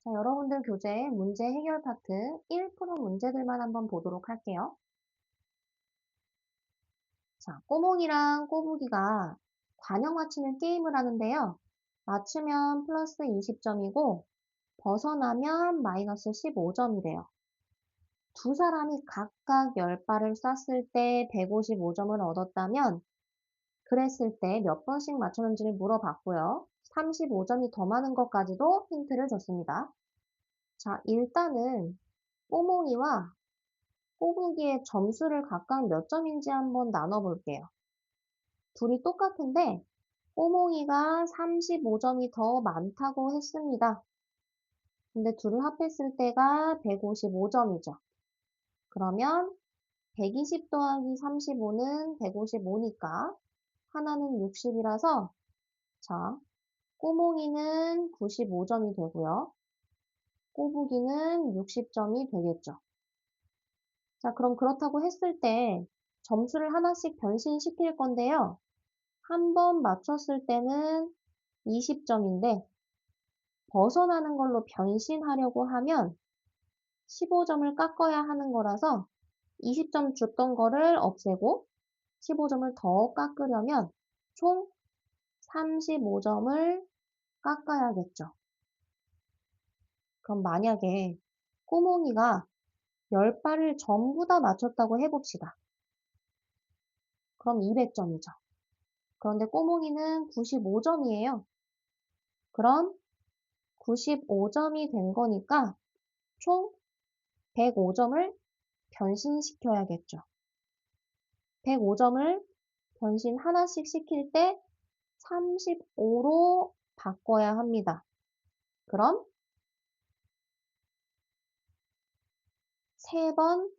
자, 여러분들 교재 문제 해결 파트 1% 문제들만 한번 보도록 할게요. 자, 꼬몽이랑 꼬부기가 관역 맞추는 게임을 하는데요. 맞추면 플러스 20점이고 벗어나면 마이너스 15점이래요. 두 사람이 각각 10발을 쐈을 때 155점을 얻었다면 그랬을 때 몇 번씩 맞췄는지를 물어봤고요. 35점이 더 많은 것까지도 힌트를 줬습니다. 자, 일단은 꼬몽이와 꼬부기의 점수를 각각 몇 점인지 한번 나눠볼게요. 둘이 똑같은데 꼬몽이가 35점이 더 많다고 했습니다. 근데 둘을 합했을 때가 155점이죠. 그러면 120 더하기 35는 155니까 하나는 60이라서 자, 꼬몽이는 95점이 되고요. 꼬부기는 60점이 되겠죠. 자, 그럼 그렇다고 했을 때 점수를 하나씩 변신시킬 건데요. 한 번 맞췄을 때는 20점인데 벗어나는 걸로 변신하려고 하면 15점을 깎아야 하는 거라서 20점 줬던 거를 없애고 15점을 더 깎으려면 총 35점을 깎아야겠죠. 그럼 만약에 꼬몽이가 10발을 전부 다 맞췄다고 해봅시다. 그럼 200점이죠. 그런데 꼬몽이는 95점이에요. 그럼 95점이 된 거니까 총 105점을 변신시켜야겠죠. 105점을 변신 하나씩 시킬 때 35로 바꿔야 합니다. 그럼 3번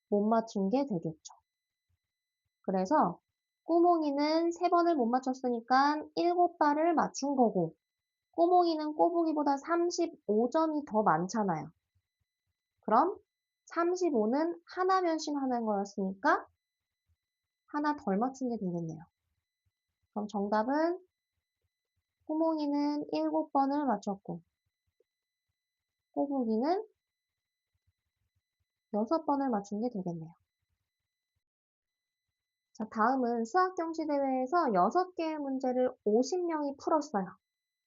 못 맞춘 게 되겠죠. 그래서 꼬몽이는 3번을 못 맞췄으니까 7발을 맞춘 거고 꼬몽이는 꼬부기보다 35점이 더 많잖아요. 그럼 35는 하나 변신하는 거였으니까 하나 덜 맞춘 게 되겠네요. 그럼 정답은 꼬몽이는 7번을 맞췄고 꼬부기는 6번을 맞춘 게 되겠네요. 자, 다음은 수학경시대회에서 6개의 문제를 50명이 풀었어요.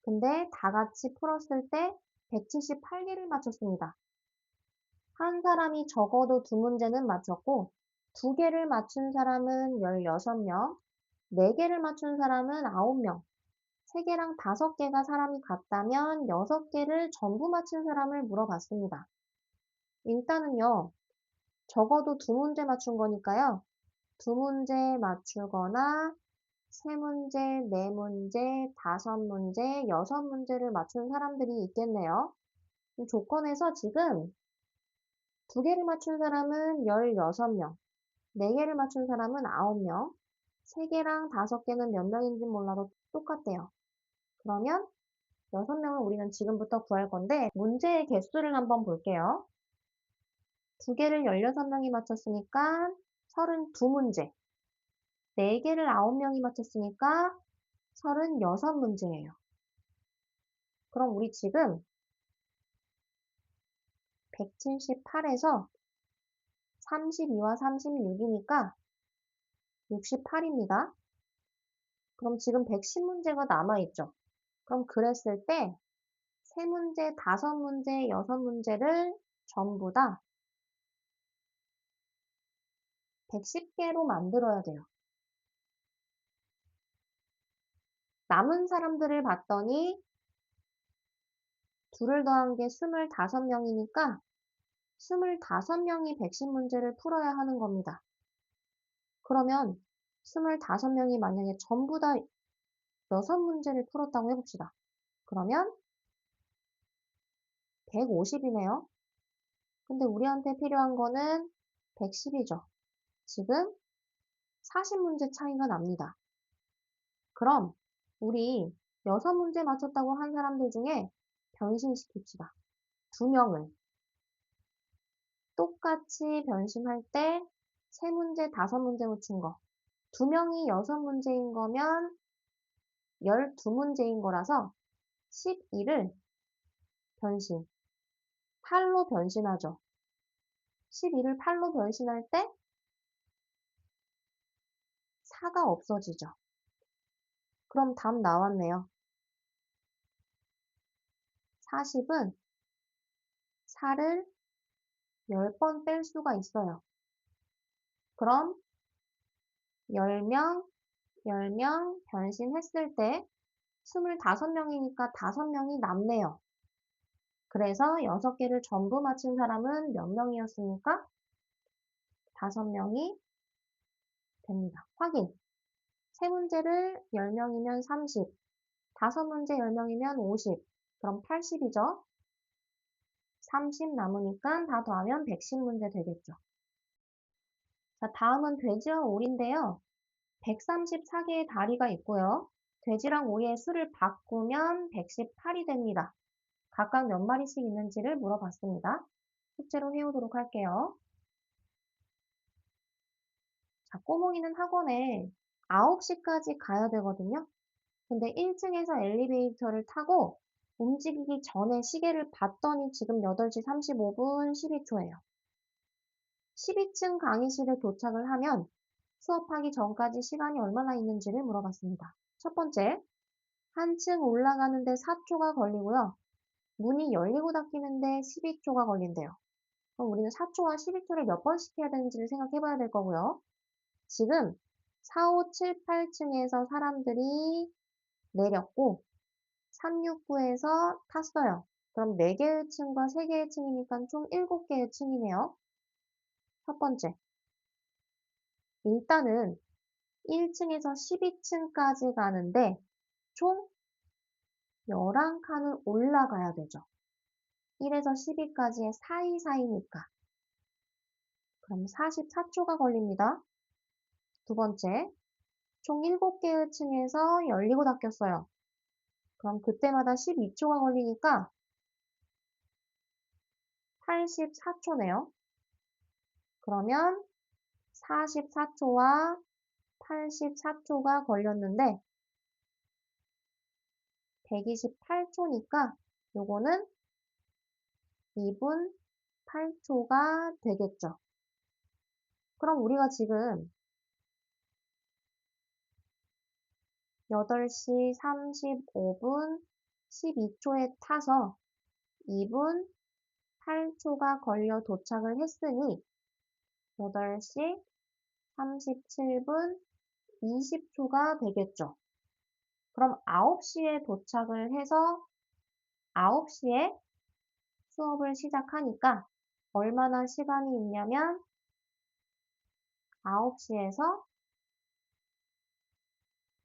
근데 다 같이 풀었을 때 178개를 맞췄습니다. 한 사람이 적어도 2문제는 맞췄고 2개를 맞춘 사람은 16명, 4개를 맞춘 사람은 9명, 3개랑 5개가 사람이 같다면 6개를 전부 맞춘 사람을 물어봤습니다. 일단은요, 적어도 2문제 맞춘 거니까요. 2문제 맞추거나 3문제, 4문제, 5문제, 6문제를 맞춘 사람들이 있겠네요. 이 조건에서 지금 2개를 맞춘 사람은 16명, 4개를 맞춘 사람은 9명, 3개랑 5개는 몇 명인지 몰라도 똑같대요. 그러면 6명을 우리는 지금부터 구할 건데 문제의 개수를 한번 볼게요. 2개를 16명이 맞췄으니까 32문제. 4개를 9명이 맞췄으니까 36문제예요. 그럼 우리 지금 178에서 32와 36이니까 68입니다. 그럼 지금 110문제가 남아있죠. 그럼 그랬을 때 3문제, 5문제, 6문제를 전부 다 110개로 만들어야 돼요. 남은 사람들을 봤더니 둘을 더한 게 25명이니까 25명이 110문제를 풀어야 하는 겁니다. 그러면 25명이 만약에 전부 다 6문제를 풀었다고 해봅시다. 그러면 150이네요. 근데 우리한테 필요한 거는 110이죠. 지금 40문제 차이가 납니다. 그럼 우리 6문제 맞췄다고 한 사람들 중에 변신시킵시다. 2명을. 똑같이 변신할 때 3문제, 5문제 맞춘 거. 2명이 6문제인 거면 12문제인 거라서 12를 변신. 8로 변신하죠. 12를 8로 변신할 때 4가 없어지죠. 그럼 답 나왔네요. 40은 4를 10번 뺄 수가 있어요. 그럼 10명, 10명 변신했을 때 25명이니까 5명이 남네요. 그래서 6개를 전부 맞힌 사람은 몇 명이었습니까? 5명이 됩니다. 확인. 세 문제를 10명이면 30, 5문제 10명이면 50, 그럼 80이죠. 30 남으니까 다 더하면 110문제 되겠죠. 자, 다음은 돼지와 오리인데요. 134개의 다리가 있고요. 돼지랑 오리의 수를 바꾸면 118이 됩니다. 각각 몇 마리씩 있는지를 물어봤습니다. 숙제로 해오도록 할게요. 자, 꼬몽이는 학원에 9시까지 가야 되거든요. 근데 1층에서 엘리베이터를 타고 움직이기 전에 시계를 봤더니 지금 8시 35분 12초예요. 12층 강의실에 도착을 하면 수업하기 전까지 시간이 얼마나 있는지를 물어봤습니다. 첫 번째, 한 층 올라가는데 4초가 걸리고요. 문이 열리고 닫히는데 12초가 걸린대요. 그럼 우리는 4초와 12초를 몇 번씩 해야 되는지를 생각해 봐야 될 거고요. 지금 4, 5, 7, 8층에서 사람들이 내렸고 3, 6, 9에서 탔어요. 그럼 4개의 층과 3개의 층이니까 총 7개의 층이네요. 첫 번째, 일단은 1층에서 12층까지 가는데 총 11칸을 올라가야 되죠. 1에서 12까지의 사이사이니까. 그럼 44초가 걸립니다. 두 번째, 총 7개의 층에서 열리고 닫혔어요. 그럼 그때마다 12초가 걸리니까 84초네요. 그러면 44초와 84초가 걸렸는데 128초니까 요거는 2분 8초가 되겠죠. 그럼 우리가 지금 8시 35분 12초에 타서 2분 8초가 걸려 도착을 했으니 8시 37분 20초가 되겠죠. 그럼 9시에 도착을 해서 9시에 수업을 시작하니까 얼마나 시간이 있냐면 9시에서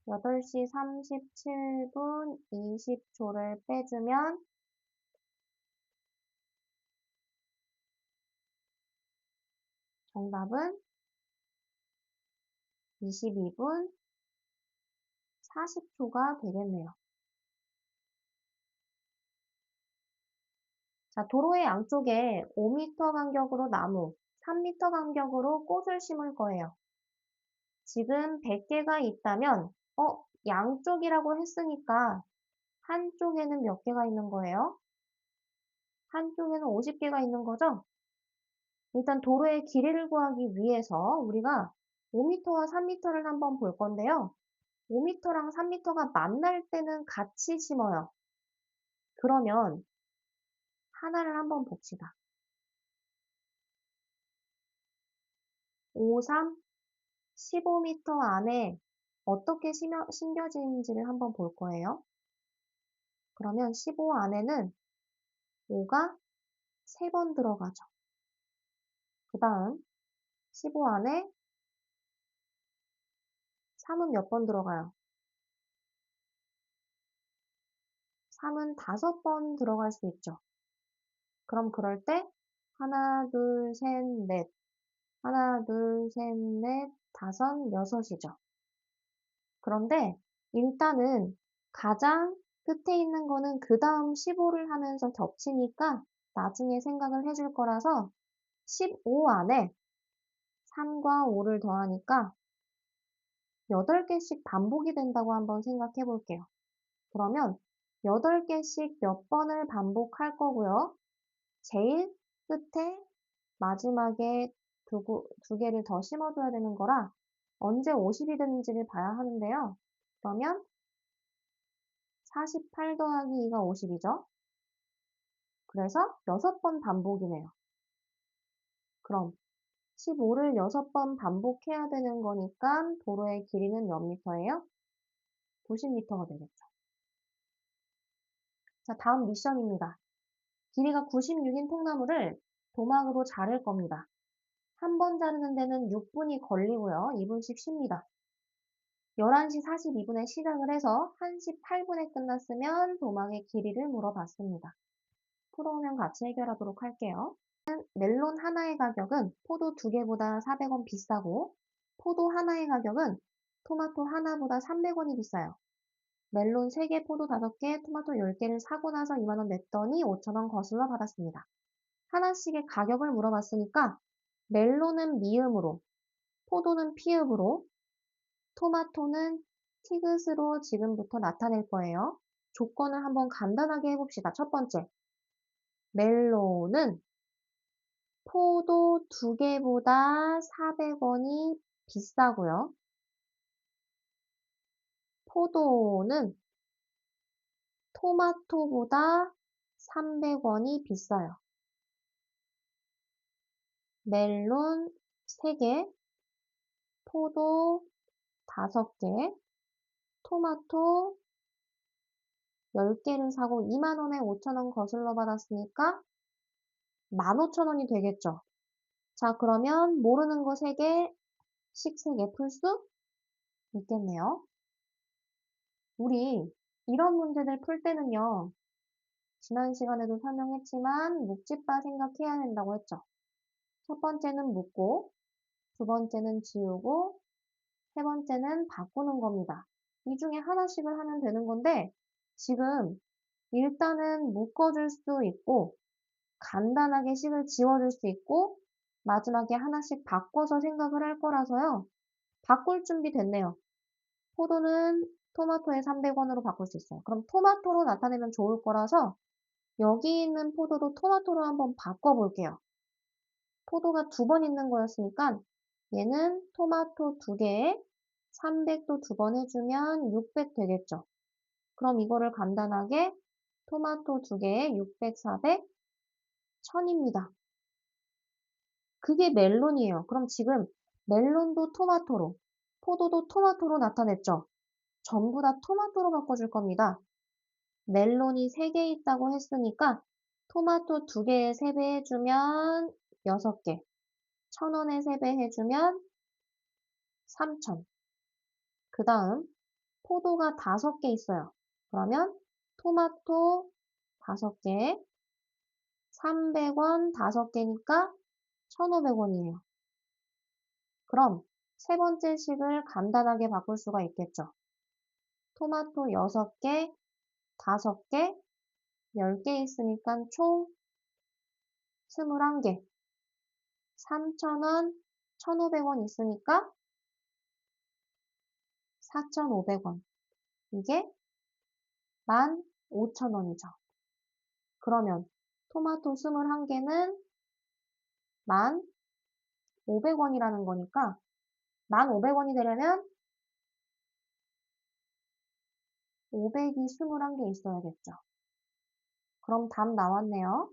8시 37분 20초를 빼주면 정답은 22분 40초가 되겠네요. 자, 도로의 양쪽에 5m 간격으로 나무, 3m 간격으로 꽃을 심을 거예요. 지금 100개가 있다면, 양쪽이라고 했으니까 한쪽에는 몇 개가 있는 거예요? 한쪽에는 50개가 있는 거죠? 일단 도로의 길이를 구하기 위해서 우리가 5m와 3m를 한번 볼 건데요. 5m랑 3m가 만날 때는 같이 심어요. 그러면 하나를 한번 봅시다. 5, 3, 15m 안에 어떻게 심겨지는지를 한번 볼 거예요. 그러면 15 안에는 5가 3번 들어가죠. 그 다음 15 안에 3은 몇 번 들어가요? 3은 5번 들어갈 수 있죠. 그럼 그럴 때 하나, 둘, 셋, 넷, 하나, 둘, 셋, 넷, 다섯, 여섯이죠. 그런데 일단은 가장 끝에 있는 거는 그 다음 15를 하면서 겹치니까 나중에 생각을 해줄 거라서 15 안에 3과 5를 더하니까 8개씩 반복이 된다고 한번 생각해 볼게요. 그러면 8개씩 몇 번을 반복할 거고요. 제일 끝에 마지막에 두 개를 더 심어줘야 되는 거라 언제 50이 되는지를 봐야 하는데요. 그러면 48 더하기 2가 50이죠. 그래서 6번 반복이네요. 그럼 15를 6번 반복해야 되는 거니까 도로의 길이는 몇 미터예요? 90m가 되겠죠. 자, 다음 미션입니다. 길이가 96인 통나무를 도막으로 자를 겁니다. 한 번 자르는 데는 6분이 걸리고요. 2분씩 쉽니다. 11시 42분에 시작을 해서 1시 8분에 끝났으면 도막의 길이를 물어봤습니다. 풀어오면 같이 해결하도록 할게요. 멜론 하나의 가격은 포도 2개보다 400원 비싸고 포도 하나의 가격은 토마토 하나보다 300원이 비싸요. 멜론 3개, 포도 5개, 토마토 10개를 사고 나서 2만원 냈더니 5천원 거슬러 받았습니다. 하나씩의 가격을 물어봤으니까 멜론은 미음으로, 포도는 피읍으로, 토마토는 티귿으로 지금부터 나타낼 거예요. 조건을 한번 간단하게 해봅시다. 첫 번째, 멜론은 포도 2개보다 400원이 비싸고요. 포도는 토마토보다 300원이 비싸요. 멜론 3개, 포도 5개, 토마토 10개를 사고 2만원에 5천원 거슬러 받았으니까 15,000원이 되겠죠. 자, 그러면 모르는 거 3개, 식 3개 풀 수 있겠네요. 우리 이런 문제들 풀 때는요. 지난 시간에도 설명했지만 묵집바 생각해야 된다고 했죠. 첫 번째는 묻고, 두 번째는 지우고, 세 번째는 바꾸는 겁니다. 이 중에 하나씩을 하면 되는 건데 지금 일단은 묶어줄 수 있고 간단하게 식을 지워줄 수 있고 마지막에 하나씩 바꿔서 생각을 할 거라서요. 바꿀 준비 됐네요. 포도는 토마토에 300원으로 바꿀 수 있어요. 그럼 토마토로 나타내면 좋을 거라서 여기 있는 포도도 토마토로 한번 바꿔볼게요. 포도가 2번 있는 거였으니까 얘는 토마토 2개에 300도 2번 해주면 600 되겠죠. 그럼 이거를 간단하게 토마토 2개에 600, 400, 1000입니다. 그게 멜론이에요. 그럼 지금 멜론도 토마토로, 포도도 토마토로 나타냈죠. 전부 다 토마토로 바꿔줄 겁니다. 멜론이 3개 있다고 했으니까 토마토 2개에 3배 해주면 6개, 1000원에 3배 해주면 3000. 그 다음 포도가 5개 있어요. 그러면 토마토 5개, 300원 5개니까 1,500원이에요. 그럼 세 번째 식을 간단하게 바꿀 수가 있겠죠. 토마토 6개, 5개, 10개 있으니까 총 21개. 3,000원, 1,500원 있으니까 4,500원. 이게 15,000원이죠. 그러면 토마토 21개는 1,500원이라는 거니까 1,500원이 되려면 500이 21개 있어야겠죠. 그럼 답 나왔네요.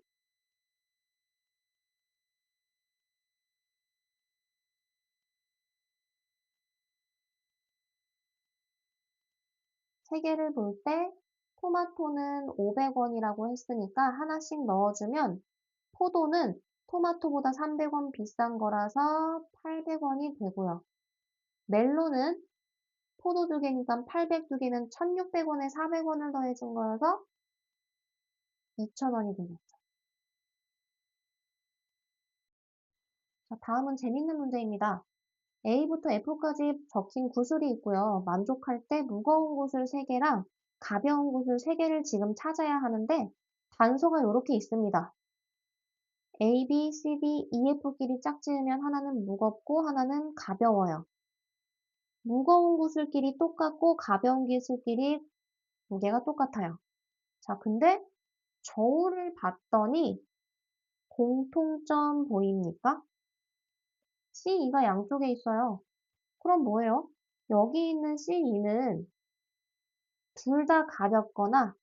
세 개를 볼 때 토마토는 500원이라고 했으니까 하나씩 넣어주면 포도는 토마토보다 300원 비싼 거라서 800원이 되고요. 멜론은 포도 2개니까 800 2개는 1600원에 400원을 더해준 거여서 2000원이 되겠죠. 자, 다음은 재밌는 문제입니다. A부터 F까지 적힌 구슬이 있고요. 만족할 때 무거운 구슬 3개랑 가벼운 구슬 3개를 지금 찾아야 하는데 단서가 이렇게 있습니다. A, B, C, D, E, F끼리 짝지으면 하나는 무겁고 하나는 가벼워요. 무거운 구슬끼리 똑같고 가벼운 구슬끼리 무게가 똑같아요. 자, 근데 저울을 봤더니 공통점 보입니까? C2가 양쪽에 있어요. 그럼 뭐예요? 여기 있는 C2는 둘 다 가볍거나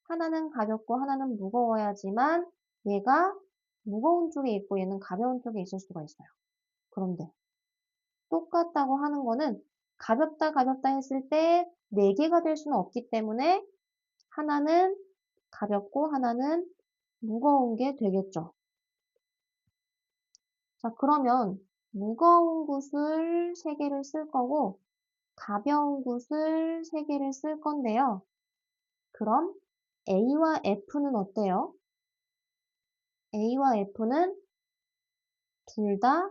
하나는 가볍고 하나는 무거워야지만 얘가 무거운 쪽에 있고 얘는 가벼운 쪽에 있을 수가 있어요. 그런데 똑같다고 하는 거는 가볍다 가볍다 했을 때 4개가 될 수는 없기 때문에 하나는 가볍고 하나는 무거운 게 되겠죠. 자, 그러면 무거운 굿을 3개를 쓸 거고 가벼운 굿을 3개를 쓸 건데요. 그럼 A와 F는 어때요? A와 F는 둘 다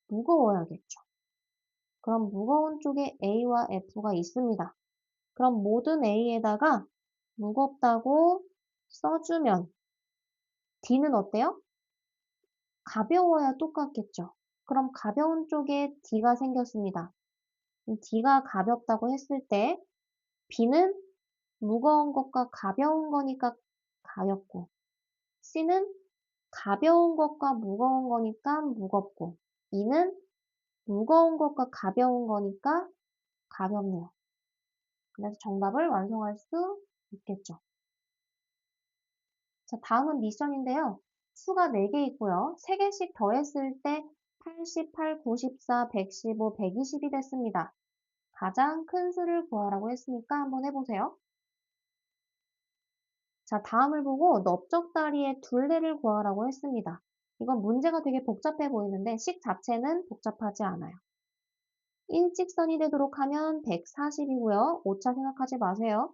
무거워야겠죠. 그럼 무거운 쪽에 A와 F가 있습니다. 그럼 모든 A에다가 무겁다고 써주면 D는 어때요? 가벼워야 똑같겠죠. 그럼 가벼운 쪽에 D가 생겼습니다. D가 가볍다고 했을 때 B는 무거운 것과 가벼운 거니까 가볍고 C는 가벼운 것과 무거운 거니까 무겁고 E는 무거운 것과 가벼운 거니까 가볍네요. 그래서 정답을 완성할 수 있겠죠. 자, 다음은 미션인데요. 수가 4개 있고요. 3개씩 더했을 때 88, 94, 115, 120이 됐습니다. 가장 큰 수를 구하라고 했으니까 한번 해보세요. 자, 다음을 보고 넓적다리의 둘레를 구하라고 했습니다. 이건 문제가 되게 복잡해 보이는데 식 자체는 복잡하지 않아요. 일직선이 되도록 하면 140이고요. 오차 생각하지 마세요.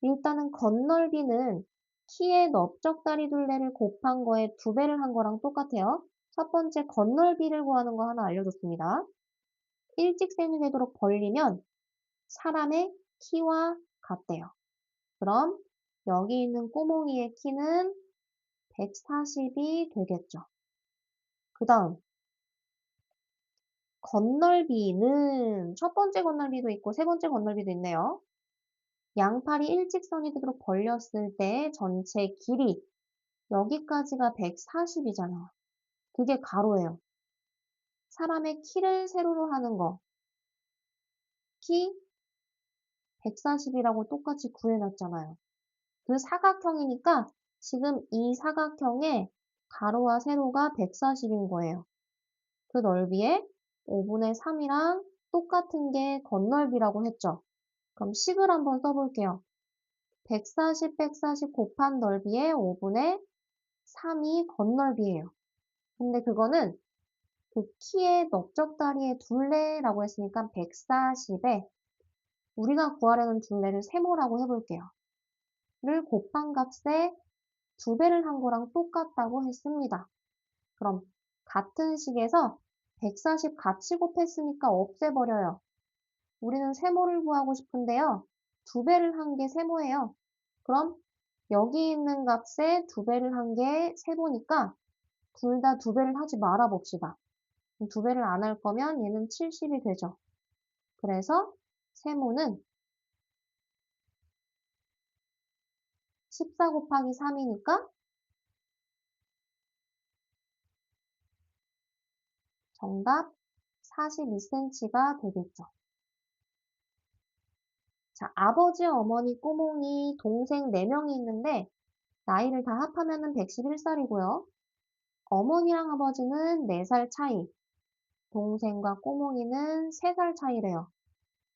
일단은 건널비는 키의 넓적다리 둘레를 곱한 거에 2배를 한 거랑 똑같아요. 첫 번째 건널비를 구하는 거 하나 알려줬습니다. 일직선이 되도록 벌리면 사람의 키와 같대요. 그럼 여기 있는 꼬몽이의 키는 140이 되겠죠. 그 다음 건널비는 첫 번째 건널비도 있고 세 번째 건널비도 있네요. 양팔이 일직선이 되도록 벌렸을 때 전체 길이 여기까지가 140이잖아요. 그게 가로예요. 사람의 키를 세로로 하는 거. 키 140이라고 똑같이 구해놨잖아요. 그 사각형이니까 지금 이 사각형의 가로와 세로가 140인 거예요. 그 넓이에 5분의 3이랑 똑같은 게 건널비라고 했죠. 그럼 식을 한번 써볼게요. 140, 140 곱한 넓이에 5분의 3이 건널비예요. 근데 그거는 그 키의 넓적다리의 둘레라고 했으니까 140에 우리가 구하려는 둘레를 세모라고 해볼게요. 를 곱한 값에 2배를 한 거랑 똑같다고 했습니다. 그럼 같은 식에서 140 같이 곱했으니까 없애버려요. 우리는 세모를 구하고 싶은데요. 2배를 한 게 세모예요. 그럼 여기 있는 값에 2배를 한 게 세모니까 둘 다 2배를 하지 말아 봅시다. 2배를 안 할 거면 얘는 70이 되죠. 그래서 세모는 14 곱하기 3이니까 정답 42cm가 되겠죠. 자, 아버지, 어머니, 꼬몽이, 동생 4명이 있는데 나이를 다 합하면 111살이고요. 어머니랑 아버지는 4살 차이, 동생과 꼬몽이는 3살 차이래요.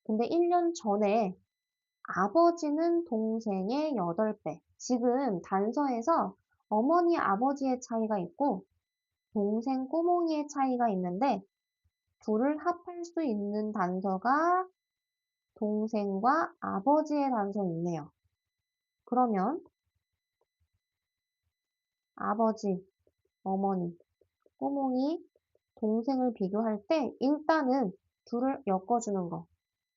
근데 1년 전에 아버지는 동생의 8배. 지금 단서에서 어머니, 아버지의 차이가 있고 동생, 꼬몽이의 차이가 있는데 둘을 합할 수 있는 단서가 동생과 아버지의 단서 있네요. 그러면 아버지, 어머니, 꼬몽이, 동생을 비교할 때 일단은 둘을 엮어주는 거.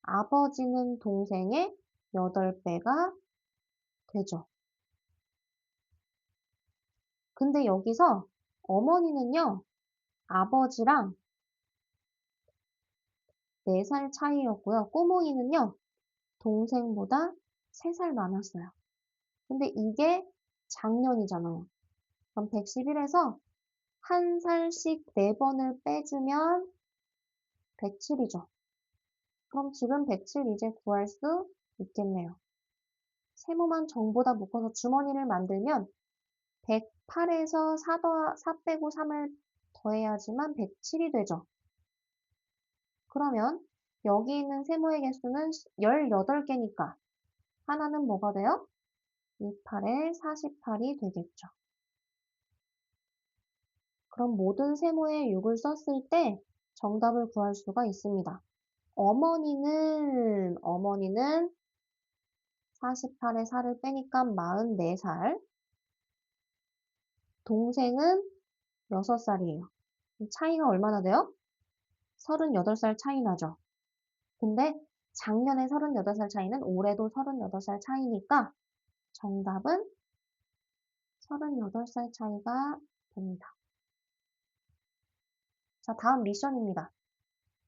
아버지는 동생의 8배가 되죠. 근데 여기서 어머니는요, 아버지랑 4살 차이였고요. 꼬몽이는요, 동생보다 3살 많았어요. 근데 이게 작년이잖아요. 그럼 111에서 한 살씩 4번을 빼주면 107이죠. 그럼 지금 107 이제 구할 수 있겠네요. 세모만 전부 다 묶어서 주머니를 만들면 108에서 4 빼고 3을 더해야지만 107이 되죠. 그러면 여기 있는 세모의 개수는 18개니까 하나는 뭐가 돼요? 28에 48이 되겠죠. 그럼 모든 세모에 6을 썼을 때 정답을 구할 수가 있습니다. 어머니는 48에 4를 빼니까 44살, 동생은 6살이에요. 차이가 얼마나 돼요? 38살 차이 나죠. 근데 작년에 38살 차이는 올해도 38살 차이니까 정답은 38살 차이가 됩니다. 자, 다음 미션입니다.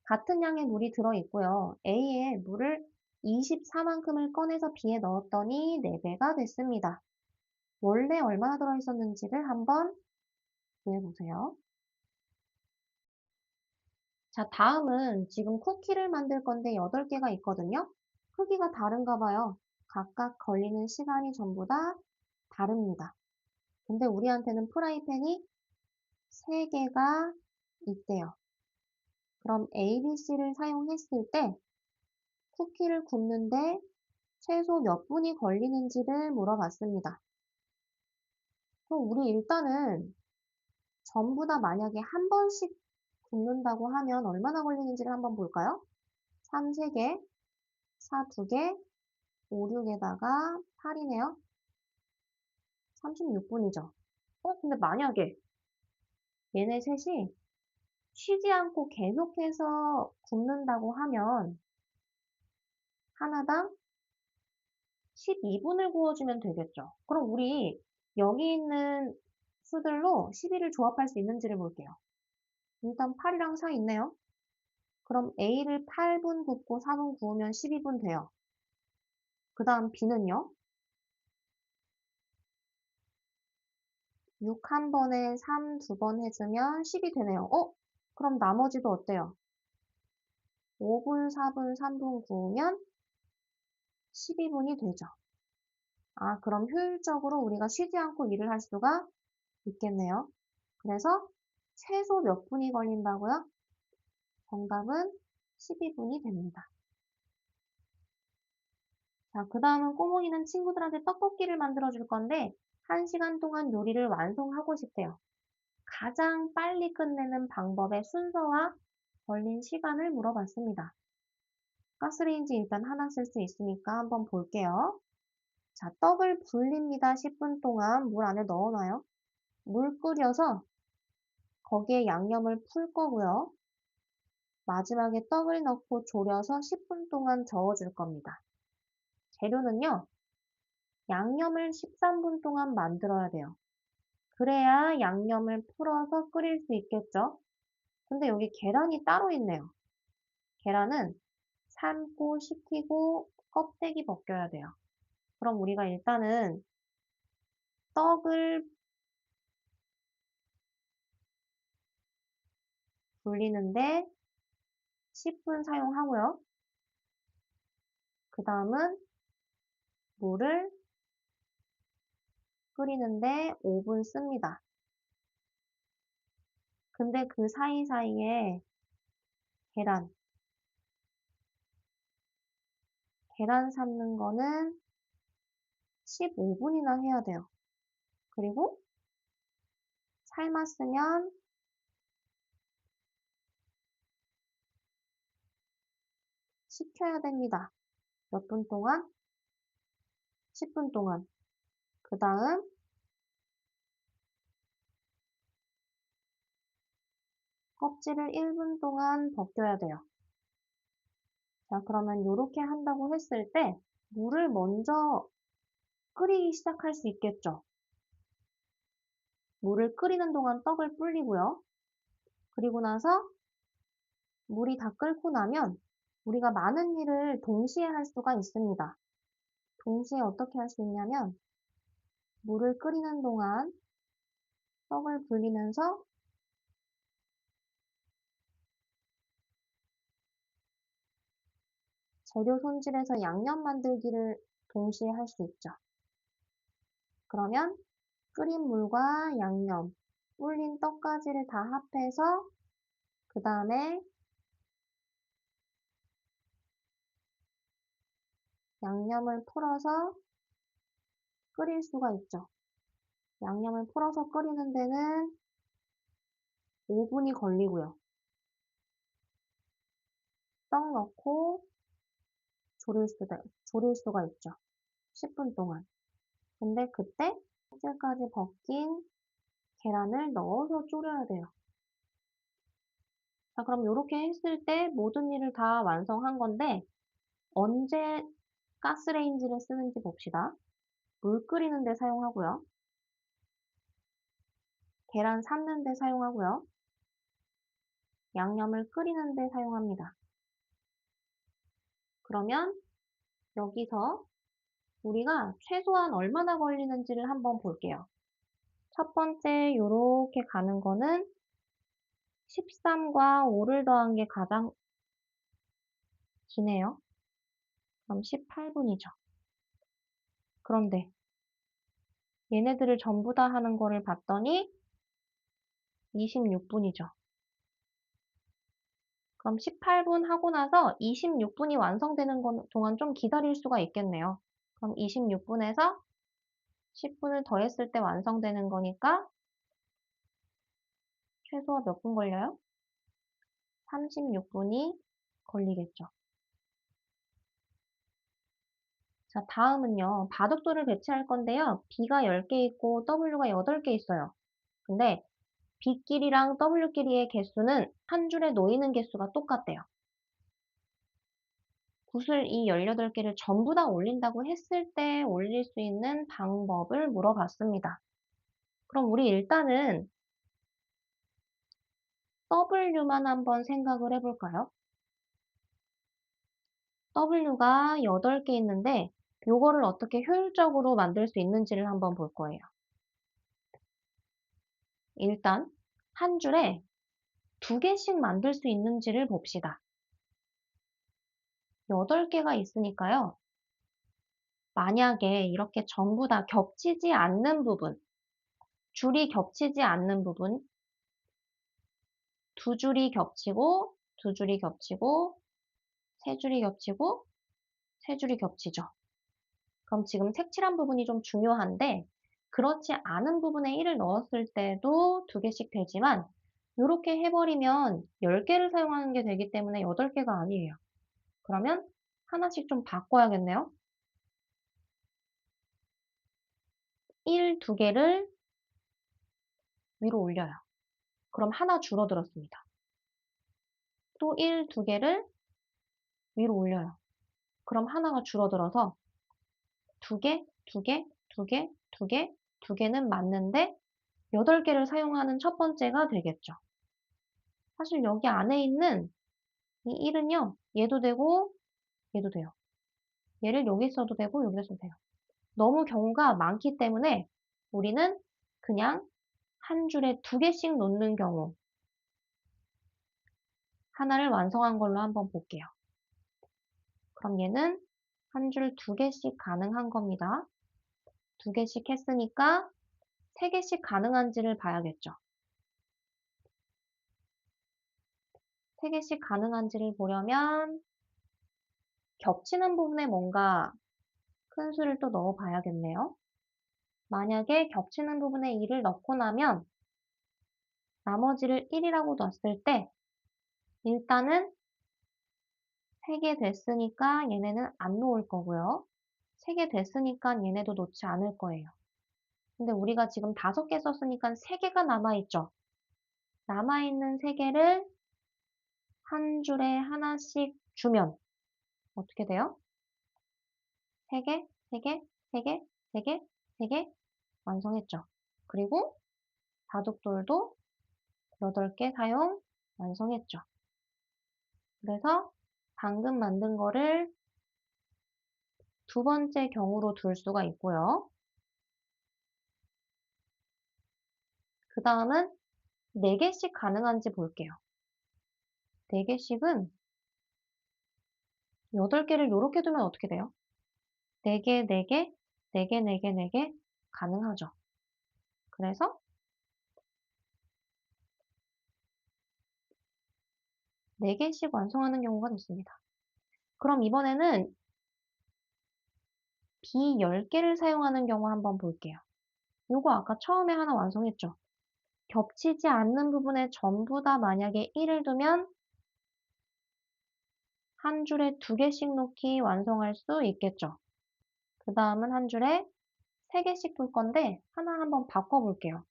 같은 양의 물이 들어있고요. A에 물을 24만큼을 꺼내서 B에 넣었더니 4배가 됐습니다. 원래 얼마나 들어있었는지를 한번 구해보세요. 자, 다음은 지금 쿠키를 만들 건데 8개가 있거든요. 크기가 다른가 봐요. 각각 걸리는 시간이 전부 다 다릅니다. 근데 우리한테는 프라이팬이 3개가 있대요. 그럼 ABC를 사용했을 때 쿠키를 굽는데 최소 몇 분이 걸리는지를 물어봤습니다. 그럼 우리 일단은 전부 다 만약에 한 번씩 굽는다고 하면 얼마나 걸리는지를 한번 볼까요? 3 3개, 4 2개, 5 6에다가 8이네요. 36분이죠. 근데 만약에 얘네 셋이 쉬지 않고 계속해서 굽는다고 하면 하나당 12분을 구워주면 되겠죠. 그럼 우리 여기 있는 수들로 12를 조합할 수 있는지를 볼게요. 일단 8이랑 4 있네요. 그럼 A를 8분 굽고 4분 구우면 12분 돼요. 그 다음 B는요? 6 한 번에 3 2번 해주면 10이 되네요. 그럼 나머지도 어때요? 5분, 4분, 3분 구우면 12분이 되죠. 아, 그럼 효율적으로 우리가 쉬지 않고 일을 할 수가 있겠네요. 그래서 최소 몇 분이 걸린다고요? 정답은 12분이 됩니다. 자, 그 다음은 꼬몽이는 친구들한테 떡볶이를 만들어 줄 건데 1시간 동안 요리를 완성하고 싶대요. 가장 빨리 끝내는 방법의 순서와 걸린 시간을 물어봤습니다. 가스레인지 일단 하나 쓸 수 있으니까 한번 볼게요. 자, 떡을 불립니다. 10분 동안 물 안에 넣어놔요. 물 끓여서 거기에 양념을 풀 거고요. 마지막에 떡을 넣고 졸여서 10분 동안 저어줄 겁니다. 재료는요, 양념을 13분 동안 만들어야 돼요. 그래야 양념을 풀어서 끓일 수 있겠죠? 근데 여기 계란이 따로 있네요. 계란은 삶고 식히고 껍데기 벗겨야 돼요. 그럼 우리가 일단은 떡을 불리는데 10분 사용하고요. 그 다음은 물을 끓이는데 5분 씁니다. 근데 그 사이사이에 계란 삶는 거는 15분이나 해야 돼요. 그리고 삶았으면 식혀야 됩니다. 몇 분 동안? 10분 동안. 그 다음 껍질을 1분 동안 벗겨야 돼요. 자, 그러면 이렇게 한다고 했을 때 물을 먼저 끓이기 시작할 수 있겠죠. 물을 끓이는 동안 떡을 불리고요. 그리고 나서 물이 다 끓고 나면 우리가 많은 일을 동시에 할 수가 있습니다. 동시에 어떻게 할 수 있냐면 물을 끓이는 동안 떡을 불리면서 재료 손질해서 양념 만들기를 동시에 할 수 있죠. 그러면 끓인 물과 양념, 불린 떡가지를 다 합해서 그 다음에 양념을 풀어서 끓일 수가 있죠. 양념을 풀어서 끓이는 데는 5분이 걸리고요. 떡 넣고 조릴 수가 있죠. 10분 동안. 근데 그때 껍질까지 벗긴 계란을 넣어서 졸여야 돼요. 자, 그럼 이렇게 했을 때 모든 일을 다 완성한 건데 언제 가스레인지를 쓰는지 봅시다. 물 끓이는 데 사용하고요. 계란 삶는 데 사용하고요. 양념을 끓이는 데 사용합니다. 그러면 여기서 우리가 최소한 얼마나 걸리는지를 한번 볼게요. 첫 번째 이렇게 가는 거는 13과 5를 더한 게 가장 기네요. 그럼 18분이죠. 그런데 얘네들을 전부 다 하는 거를 봤더니 26분이죠. 그럼 18분 하고 나서 26분이 완성되는 동안 좀 기다릴 수가 있겠네요. 그럼 26분에서 10분을 더했을 때 완성되는 거니까 최소 몇 분 걸려요? 36분이 걸리겠죠. 자, 다음은요. 바둑돌을 배치할 건데요. B가 10개 있고 W가 8개 있어요. 근데 B끼리랑 W끼리의 개수는 한 줄에 놓이는 개수가 똑같대요. 붓을 이 18개를 전부 다 올린다고 했을 때 올릴 수 있는 방법을 물어봤습니다. 그럼 우리 일단은 W만 한번 생각을 해볼까요? W가 8개 있는데 요거를 어떻게 효율적으로 만들 수 있는지를 한번 볼 거예요. 일단 한 줄에 2개씩 만들 수 있는지를 봅시다. 8개가 있으니까요. 만약에 이렇게 전부 다 겹치지 않는 부분, 줄이 겹치지 않는 부분, 2줄이 겹치고, 2줄이 겹치고, 3줄이 겹치고, 3줄이 겹치죠. 그럼 지금 색칠한 부분이 좀 중요한데, 그렇지 않은 부분에 1을 넣었을 때도 2개씩 되지만, 이렇게 해버리면 10개를 사용하는 게 되기 때문에 8개가 아니에요. 그러면 하나씩 좀 바꿔야겠네요. 1, 2개를 위로 올려요. 그럼 하나 줄어들었습니다. 또 1, 2개를 위로 올려요. 그럼 하나가 줄어들어서 2개, 2개, 2개, 2개, 2개는 맞는데 8개를 사용하는 첫 번째가 되겠죠. 사실 여기 안에 있는 이 1은요. 얘도 되고 얘도 돼요. 얘를 여기 써도 되고 여기 써도 돼요. 너무 경우가 많기 때문에 우리는 그냥 한 줄에 2개씩 놓는 경우 하나를 완성한 걸로 한번 볼게요. 그럼 얘는 한 줄 2개씩 가능한 겁니다. 2개씩 했으니까 3개씩 가능한지를 봐야겠죠. 3개씩 가능한지를 보려면 겹치는 부분에 뭔가 큰 수를 또 넣어 봐야겠네요. 만약에 겹치는 부분에 2를 넣고 나면 나머지를 1이라고 놨을 때 일단은 3개 됐으니까 얘네는 안 놓을 거고요. 3개 됐으니까 얘네도 놓지 않을 거예요. 근데 우리가 지금 5개 썼으니까 3개가 남아있죠. 남아있는 3개를 한 줄에 하나씩 주면 어떻게 돼요? 3개, 3개, 3개, 3개, 3개 완성했죠. 그리고 바둑돌도 8개 사용 완성했죠. 그래서 방금 만든 거를 두 번째 경우로 둘 수가 있고요. 그 다음은 4개씩 가능한지 볼게요. 4개씩은 8개를 이렇게 두면 어떻게 돼요? 4개, 4개, 4개, 4개, 4개 가능하죠. 그래서 4개씩 완성하는 경우가 됐습니다. 그럼 이번에는 B 10개를 사용하는 경우 한번 볼게요. 요거 아까 처음에 하나 완성했죠? 겹치지 않는 부분에 전부 다 만약에 1을 두면 한 줄에 2개씩 놓기 완성할 수 있겠죠. 그 다음은 한 줄에 3개씩 둘 건데 하나 한번 바꿔볼게요.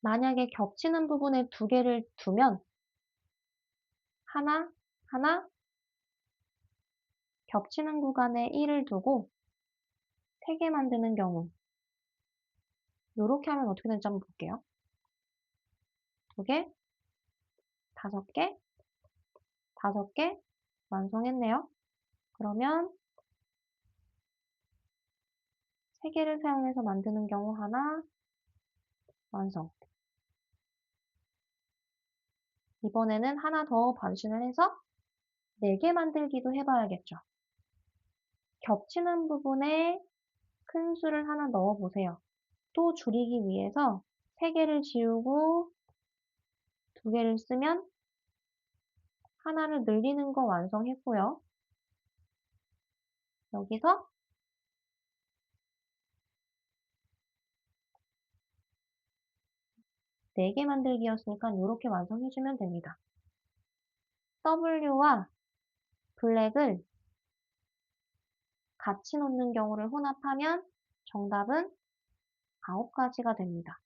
만약에 겹치는 부분에 2개를 두면 하나, 하나, 겹치는 구간에 1을 두고 3개 만드는 경우 이렇게 하면 어떻게 되는지 한번 볼게요. 2개, 5개, 5개 완성했네요. 그러면 3개를 사용해서 만드는 경우 하나 완성. 이번에는 하나 더 변신을 해서 4개 만들기도 해봐야겠죠. 겹치는 부분에 큰 수를 하나 넣어보세요. 또 줄이기 위해서 3개를 지우고 2개를 쓰면 하나를 늘리는 거 완성했고요. 여기서 4개 만들기였으니까 이렇게 완성해주면 됩니다. W와 블랙을 같이 놓는 경우를 혼합하면 정답은 9가지가 됩니다.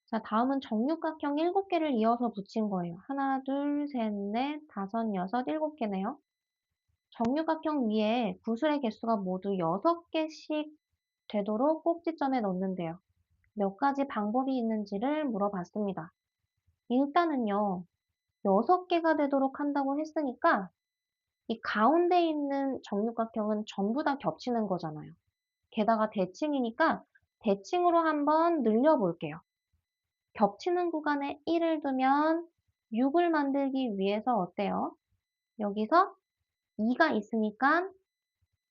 자, 다음은 정육각형 7개를 이어서 붙인 거예요. 하나, 둘, 셋, 넷, 다섯, 여섯, 7개네요. 정육각형 위에 구슬의 개수가 모두 6개씩 되도록 꼭지점에 넣는데요. 몇 가지 방법이 있는지를 물어봤습니다. 일단은요, 6개가 되도록 한다고 했으니까 이 가운데 있는 정육각형은 전부 다 겹치는 거잖아요. 게다가 대칭이니까 대칭으로 한번 늘려볼게요. 겹치는 구간에 1을 두면 6을 만들기 위해서 어때요? 여기서 2가 있으니까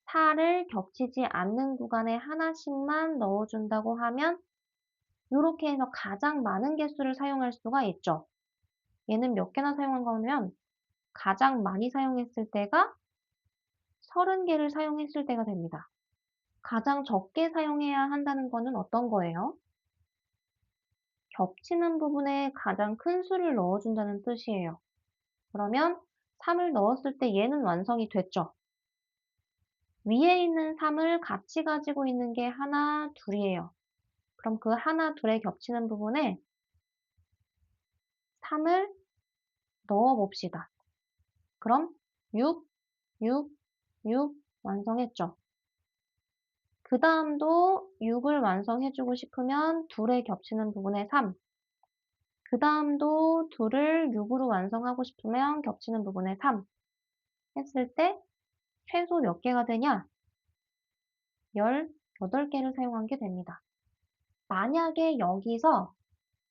4를 겹치지 않는 구간에 하나씩만 넣어준다고 하면 이렇게 해서 가장 많은 개수를 사용할 수가 있죠. 얘는 몇 개나 사용한 거면 가장 많이 사용했을 때가 30개를 사용했을 때가 됩니다. 가장 적게 사용해야 한다는 거는 어떤 거예요? 겹치는 부분에 가장 큰 수를 넣어준다는 뜻이에요. 그러면 3을 넣었을 때 얘는 완성이 됐죠. 위에 있는 3을 같이 가지고 있는 게 하나, 둘이에요. 그럼 그 하나, 둘에 겹치는 부분에 3을 넣어 봅시다. 그럼 6, 6, 6 완성했죠. 그 다음도 6을 완성해주고 싶으면 둘에 겹치는 부분에 3, 그 다음도 둘을 6으로 완성하고 싶으면 겹치는 부분에 3 했을 때 최소 몇 개가 되냐? 18개를 사용한 게 됩니다. 만약에 여기서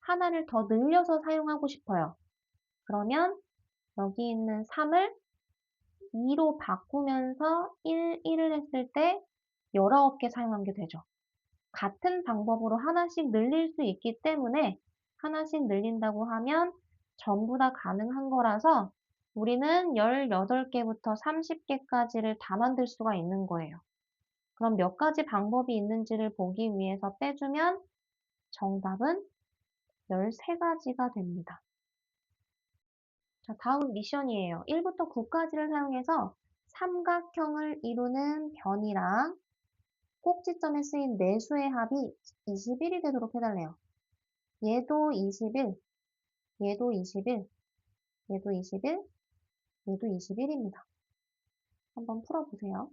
하나를 더 늘려서 사용하고 싶어요. 그러면 여기 있는 3을 2로 바꾸면서 1을 했을 때 19개 사용한 게 되죠. 같은 방법으로 하나씩 늘릴 수 있기 때문에 하나씩 늘린다고 하면 전부 다 가능한 거라서 우리는 18개부터 30개까지를 다 만들 수가 있는 거예요. 그럼 몇 가지 방법이 있는지를 보기 위해서 빼주면 정답은 13가지가 됩니다. 자, 다음 미션이에요. 1부터 9까지를 사용해서 삼각형을 이루는 변이랑 꼭지점에 쓰인 내수의 합이 21이 되도록 해달래요. 얘도 21, 얘도 21, 얘도 21, 얘도 21입니다. 한번 풀어보세요.